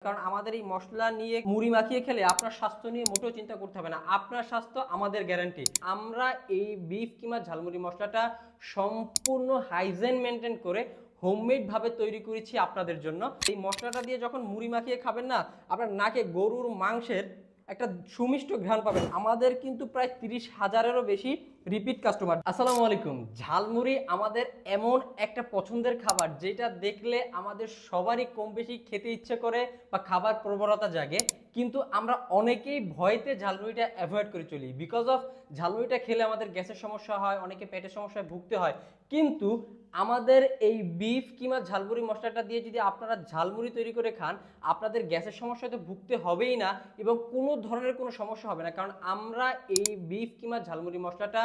কারণ আমাদের এই মশলা নিয়ে মুড়ি মাখিয়ে খেলে আপনার স্বাস্থ্য নিয়ে মোটেও চিন্তা করতে হবে না। আপনার স্বাস্থ্য আমাদের গ্যারান্টি। আমরা এই বিফ কিমা ঝালমুড়ি মশলাটা সম্পূর্ণ হাইজেন মেনটেন করে হোমমেড ভাবে তৈরি করেছি আপনাদের জন্য। এই মশলাটা দিয়ে যখন মুড়ি মাখিয়ে খাবেন না, আপনার নাকে গরুর মাংসের একটা সুমিষ্ট ঘ্রাণ পাবেন। আমাদের কিন্তু প্রায় 30,000-এরও বেশি রিপিট কাস্টমার। আসসালামু আলাইকুম। ঝালমুড়ি আমাদের এমন একটা পছন্দের খাবার যেটা দেখলে আমাদের সবারই কম বেশি খেতে ইচ্ছে করে বা খাবার প্রবণতা জাগে, কিন্তু আমরা অনেকেই ভয়তে ঝালমুড়িটা অ্যাভয়েড করে চলি। বিকজ অফ ঝালমুড়িটা খেলে আমাদের গ্যাসের সমস্যা হয়, অনেকে পেটের সমস্যায় ভুগতে হয়। কিন্তু আমাদের এই বিফ কিমা ঝালমুড়ি মশলাটা দিয়ে যদি আপনারা ঝালমুড়ি তৈরি করে খান, আপনাদের গ্যাসের সমস্যায় তো ভুগতে হবেই না এবং কোনো ধরনের কোনো সমস্যা হবে না। কারণ আমরা এই বিফ কিমা ঝালমুড়ি মশলাটা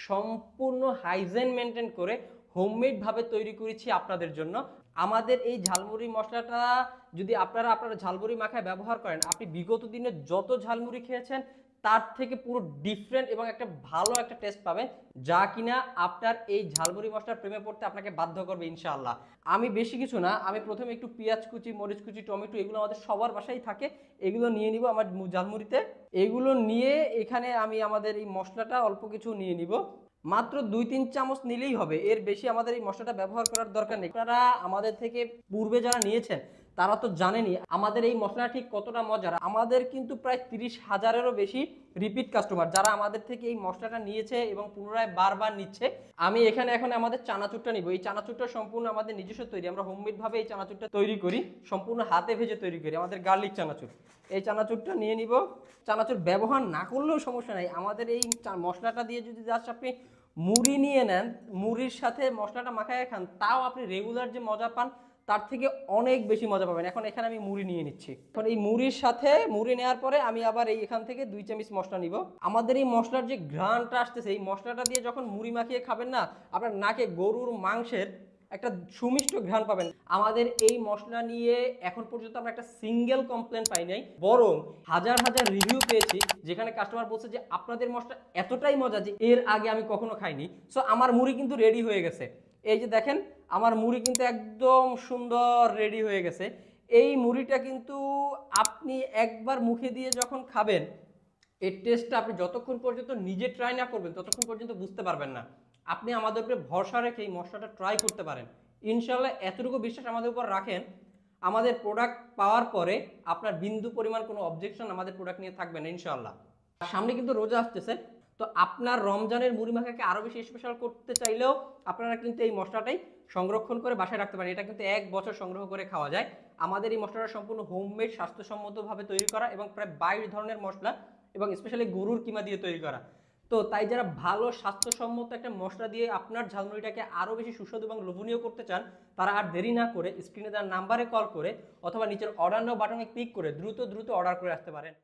সম্পূর্ণ হাইজেন মেনটেন করে হোমমেড ভাবে তৈরি করেছি আপনাদের জন্য। আমাদের এই ঝালমুড়ি মশলাটা যদি আপনারা ঝালমুড়ি মাখায় ব্যবহার করেন, আপনি বিগত দিনে যত ঝালমুড়ি খেয়েছেন তার থেকে পুরো ডিফারেন্ট এবং একটা ভালো একটা টেস্ট পাবেন, যা কিনা আপনার এই ঝালমুড়ি মশলার প্রেমে পড়তে আপনাকে বাধ্য করবে ইনশাআল্লাহ। আমি বেশি কিছু না, আমি প্রথমে একটু পেঁয়াজ কুচি, মরিচ কুচি, টমেটো, এগুলো আমাদের সবার বাসায় থাকে, এগুলো নিয়ে নিব আমার ঝালমুড়িতে। এগুলো নিয়ে এখানে আমি আমাদের এই মশলাটা অল্প কিছু নিয়ে নিব, মাত্র 2-3 চামচ নিলেই হবে। এর বেশি আমাদের এই মশলাটা ব্যবহার করার দরকার নেই। আপনারা আমাদের থেকে পূর্বে যারা নিয়েছেন তারা তো জানেনই আমাদের এই মশলা ঠিক কতটা মজার। আমাদের কিন্তু প্রায় 30,000-এরও বেশি রিপিট কাস্টমার যারা আমাদের থেকে এই মশলাটা নিয়েছে এবং পুনরায় বারবার নিচ্ছে। আমি এখানে এখন আমাদের চানাচুরটা নিব। এই চানাচুরটা সম্পূর্ণ আমাদের নিজস্ব তৈরি, আমরা হোমমেড ভাবে এই চানাচুরটা তৈরি করি, সম্পূর্ণ হাতে ভেজে তৈরি করি, আমাদের গার্লিক চানাচুর। এই চানাচুরটা নিয়ে নিব। চানাচুর ব্যবহার না করলেও সমস্যা নাই, আমাদের এই মশলাটা দিয়ে যদি জাস্ট আপনি মুড়ি নিয়ে নেন, মুড়ির সাথে মশলাটা মাখায় খান, তাও আপনি রেগুলার যে মজা পান তার থেকে অনেক বেশি মজা পাবেন। এখন এখানে আমি মুড়ি নিয়ে নিচ্ছি। এখন এই মুড়ির সাথে মুড়ি নেওয়ার পরে আমি আবার এখান থেকে 2 চামচ মশলা নিব। আমাদের এই মশলার যে ঘ্রাণটা আসতেছে, এই মশলাটা দিয়ে যখন মুড়ি মাখিয়ে খাবেন না, আপনার নাকে গরুর মাংসের একটা সুমিষ্ট ঘ্রাণ পাবেন। আমাদের এই মশলা নিয়ে এখন পর্যন্ত আমরা একটা সিঙ্গেল কমপ্লেন পাই নাই, বরং হাজার হাজার রিভিউ পেয়েছি যেখানে কাস্টমার বলছে যে আপনাদের মশলা এতটাই মজা যে এর আগে আমি কখনো খাইনি। সো আমার মুড়ি কিন্তু রেডি হয়ে গেছে। এই যে দেখেন, আমার মুড়ি কিন্তু একদম সুন্দর রেডি হয়ে গেছে। এই মুড়িটা কিন্তু আপনি একবার মুখে দিয়ে যখন খাবেন, এর টেস্টটা আপনি যতক্ষণ পর্যন্ত নিজে ট্রাই না করবেন ততক্ষণ পর্যন্ত বুঝতে পারবেন না। আপনি আমাদের উপরে ভরসা রেখে এই মশলাটা ট্রাই করতে পারেন ইনশাল্লাহ। এতটুকু বিশ্বাস আমাদের উপর রাখেন, আমাদের প্রোডাক্ট পাওয়ার পরে আপনার বিন্দু পরিমাণ কোনো অবজেকশন আমাদের প্রোডাক্ট নিয়ে থাকবে না ইনশাল্লাহ। সামনে কিন্তু রোজা আসতেছে, তো আপনার রমজানের মুড়ি মাখাকে আরও বেশি স্পেশাল করতে চাইলেও আপনারা কিন্তু এই মশলাটাই সংরক্ষণ করে বাসায় রাখতে পারেন। এটা কিন্তু 1 বছর সংগ্রহ করে খাওয়া যায়। আমাদের এই মশলাটা সম্পূর্ণ হোমমেড, স্বাস্থ্যসম্মতভাবে তৈরি করা এবং প্রায় 22 ধরনের মশলা এবং স্পেশালি গরুর কিমা দিয়ে তৈরি করা। তো তাই যারা ভালো স্বাস্থ্যসম্মত একটা মশলা দিয়ে আপনার ঝালমুড়িটাকে আরও বেশি সুস্বাদু এবং লোভনীয় করতে চান, তারা আর দেরি না করে স্ক্রিনে দেওয়ার নাম্বারে কল করে অথবা নিচের অর্ডার নাও বাটনে ক্লিক করে দ্রুত অর্ডার করে আসতে পারেন।